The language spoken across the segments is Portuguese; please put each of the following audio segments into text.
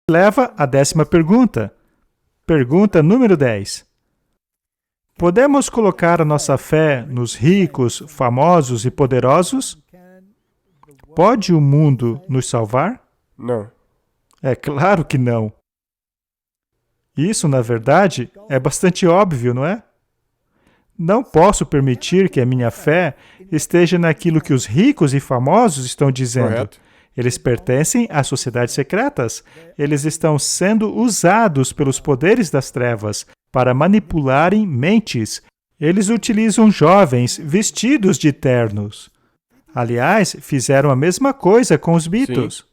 Leva à 10ª pergunta. Pergunta número 10. Podemos colocar a nossa fé nos ricos, famosos e poderosos? Pode o mundo nos salvar? Não. É claro que não. Isso, na verdade, é bastante óbvio, não é? Não posso permitir que a minha fé esteja naquilo que os ricos e famosos estão dizendo. Correto. Eles pertencem às sociedades secretas. Eles estão sendo usados pelos poderes das trevas para manipularem mentes. Eles utilizam jovens vestidos de ternos. Aliás, fizeram a mesma coisa com os Beatles.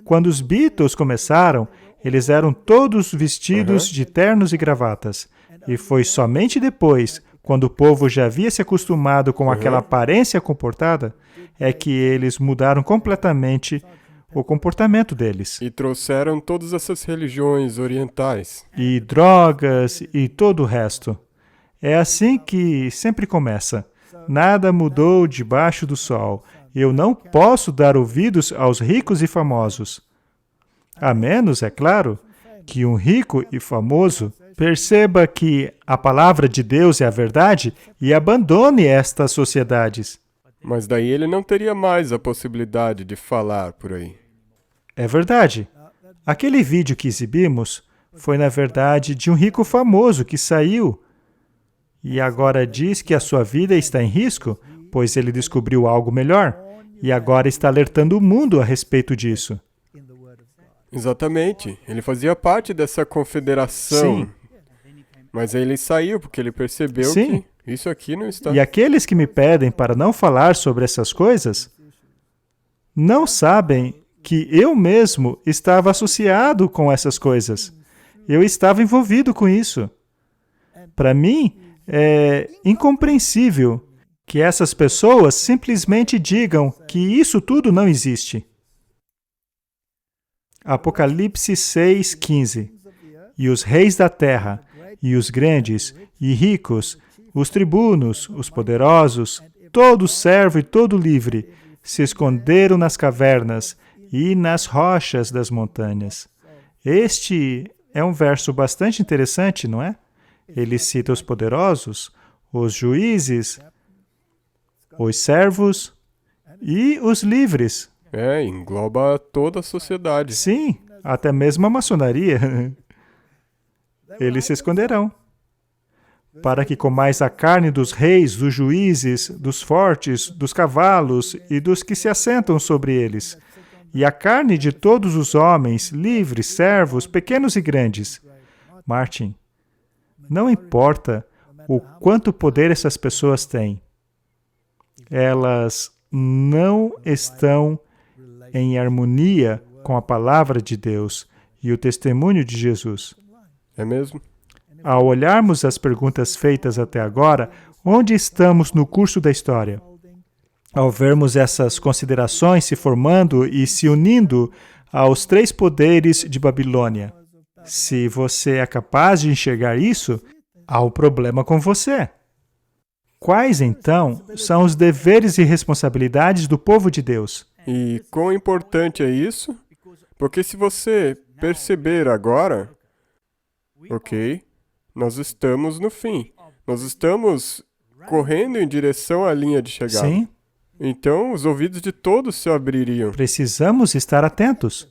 Quando os Beatles começaram, eles eram todos vestidos de ternos e gravatas. E foi somente depois, quando o povo já havia se acostumado com aquela aparência comportada, é que eles mudaram completamente o comportamento deles. E trouxeram todas essas religiões orientais. E drogas e todo o resto. É assim que sempre começa. Nada mudou debaixo do sol. Eu não posso dar ouvidos aos ricos e famosos. A menos, é claro, que um rico e famoso perceba que a palavra de Deus é a verdade e abandone estas sociedades. Mas daí ele não teria mais a possibilidade de falar por aí. É verdade. Aquele vídeo que exibimos foi, na verdade, de um rico famoso que saiu e agora diz que a sua vida está em risco, pois ele descobriu algo melhor e agora está alertando o mundo a respeito disso. Exatamente. Ele fazia parte dessa confederação. Sim. Mas aí ele saiu porque ele percebeu Sim. que isso aqui não está... E aqueles que me pedem para não falar sobre essas coisas não sabem que eu mesmo estava associado com essas coisas. Eu estava envolvido com isso. Para mim, é incompreensível que essas pessoas simplesmente digam que isso tudo não existe. Apocalipse 6:15. E os reis da terra, e os grandes, e ricos, os tribunos, os poderosos, todo servo e todo livre, se esconderam nas cavernas e nas rochas das montanhas. Este é um verso bastante interessante, não é? Ele cita os poderosos, os juízes, os servos e os livres. Engloba toda a sociedade. Sim, até mesmo a maçonaria. Eles se esconderão, para que comais a carne dos reis, dos juízes, dos fortes, dos cavalos e dos que se assentam sobre eles, e a carne de todos os homens, livres, servos, pequenos e grandes. Martin, não importa o quanto poder essas pessoas têm, elas não estão em harmonia com a palavra de Deus e o testemunho de Jesus. É mesmo? Ao olharmos as perguntas feitas até agora, onde estamos no curso da história? Ao vermos essas considerações se formando e se unindo aos 3 poderes de Babilônia. Se você é capaz de enxergar isso, há um problema com você. Quais, então, são os deveres e responsabilidades do povo de Deus? E quão importante é isso? Porque se você perceber agora, ok, nós estamos no fim. Nós estamos correndo em direção à linha de chegada. Sim. Então, os ouvidos de todos se abririam. Precisamos estar atentos.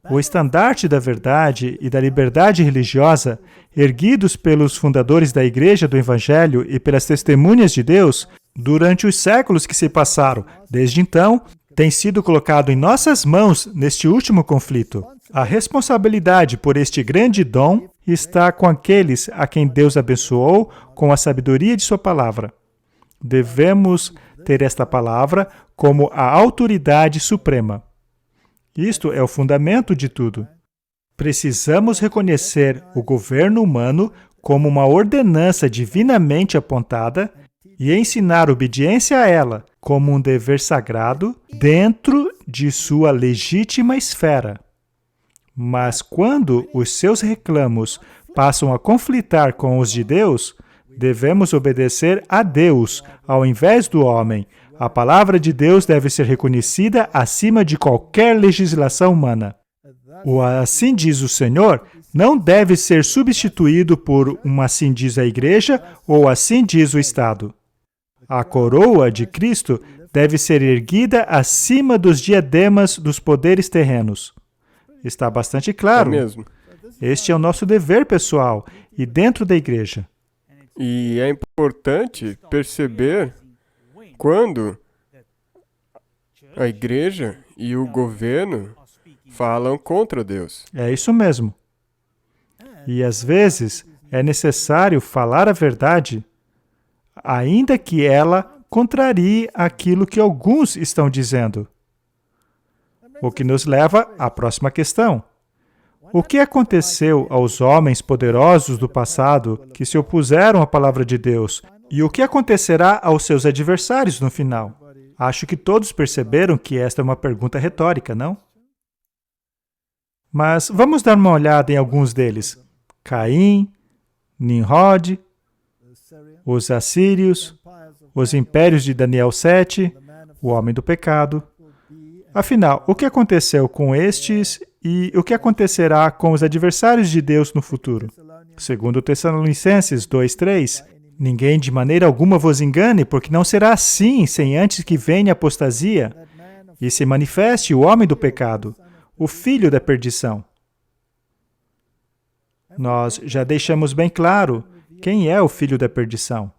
O estandarte da verdade e da liberdade religiosa, erguidos pelos fundadores da Igreja do Evangelho e pelas testemunhas de Deus, durante os séculos que se passaram, desde então, tem sido colocado em nossas mãos neste último conflito. A responsabilidade por este grande dom está com aqueles a quem Deus abençoou com a sabedoria de sua palavra. Devemos ter esta palavra como a autoridade suprema. Isto é o fundamento de tudo. Precisamos reconhecer o governo humano como uma ordenança divinamente apontada e ensinar obediência a ela como um dever sagrado dentro de sua legítima esfera. Mas quando os seus reclamos passam a conflitar com os de Deus, devemos obedecer a Deus ao invés do homem. A palavra de Deus deve ser reconhecida acima de qualquer legislação humana. O assim diz o Senhor não deve ser substituído por um assim diz a igreja ou assim diz o Estado. A coroa de Cristo deve ser erguida acima dos diademas dos poderes terrenos. Está bastante É claro. mesmo. Este é o nosso dever pessoal e dentro da igreja. E é importante perceber quando a igreja e o governo falam contra Deus. É isso mesmo. E às vezes é necessário falar a verdade, ainda que ela contrarie aquilo que alguns estão dizendo. O que nos leva à próxima questão. O que aconteceu aos homens poderosos do passado que se opuseram à palavra de Deus? E o que acontecerá aos seus adversários no final? Acho que todos perceberam que esta é uma pergunta retórica, não? Mas vamos dar uma olhada em alguns deles. Caim, Nimrod, os assírios, os impérios de Daniel 7, o homem do pecado. Afinal, o que aconteceu com estes e o que acontecerá com os adversários de Deus no futuro? Segundo Tessalonicenses 2:3, ninguém de maneira alguma vos engane, porque não será assim sem antes que venha a apostasia e se manifeste o homem do pecado, o filho da perdição. Nós já deixamos bem claro quem é o filho da perdição.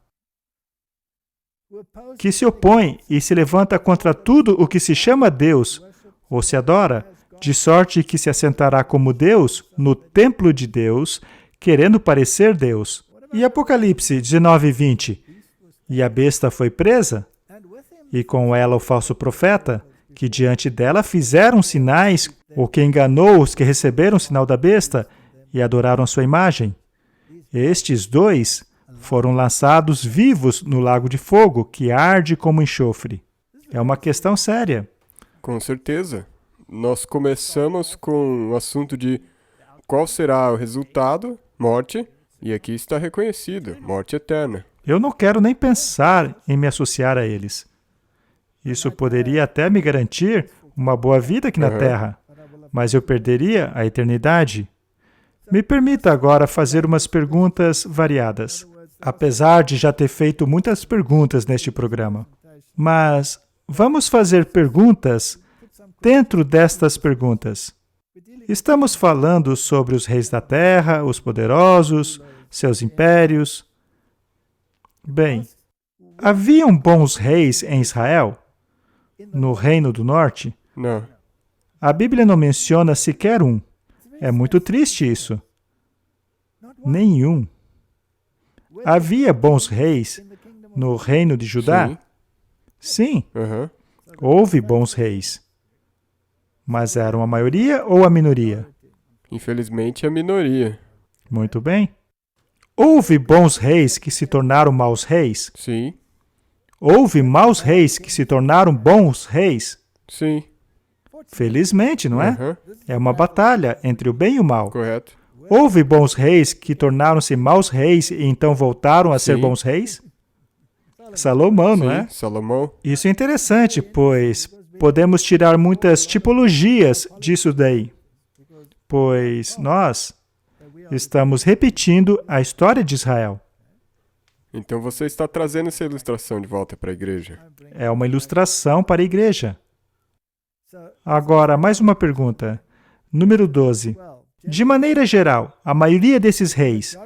Que se opõe e se levanta contra tudo o que se chama Deus, ou se adora, de sorte que se assentará como Deus no templo de Deus, querendo parecer Deus. E Apocalipse 19:20? E a besta foi presa, e com ela o falso profeta, que diante dela fizeram sinais, o que enganou os que receberam o sinal da besta e adoraram a sua imagem. Estes dois foram lançados vivos no lago de fogo, que arde como enxofre. É uma questão séria. Com certeza. Nós começamos com o assunto de qual será o resultado, morte, e aqui está reconhecido, morte eterna. Eu não quero nem pensar em me associar a eles. Isso poderia até me garantir uma boa vida aqui na Terra, mas eu perderia a eternidade. Me permita agora fazer umas perguntas variadas, apesar de já ter feito muitas perguntas neste programa. Mas vamos fazer perguntas dentro destas perguntas. Estamos falando sobre os reis da terra, os poderosos, seus impérios. Bem, haviam bons reis em Israel? No Reino do Norte? Não. A Bíblia não menciona sequer um. É muito triste isso. Nenhum. Havia bons reis no Reino de Judá? Sim. Sim, houve bons reis. Mas eram a maioria ou a minoria? Infelizmente, a minoria. Muito bem. Houve bons reis que se tornaram maus reis? Sim. Houve maus reis que se tornaram bons reis? Sim. Felizmente, não é? É uma batalha entre o bem e o mal. Correto. Houve bons reis que tornaram-se maus reis e então voltaram a ser bons reis? Salomão, não é? Salomão. Isso é interessante, pois podemos tirar muitas tipologias disso daí. Pois nós estamos repetindo a história de Israel. Então você está trazendo essa ilustração de volta para a igreja. É uma ilustração para a igreja. Agora, mais uma pergunta. Número 12. De maneira geral, a maioria desses reis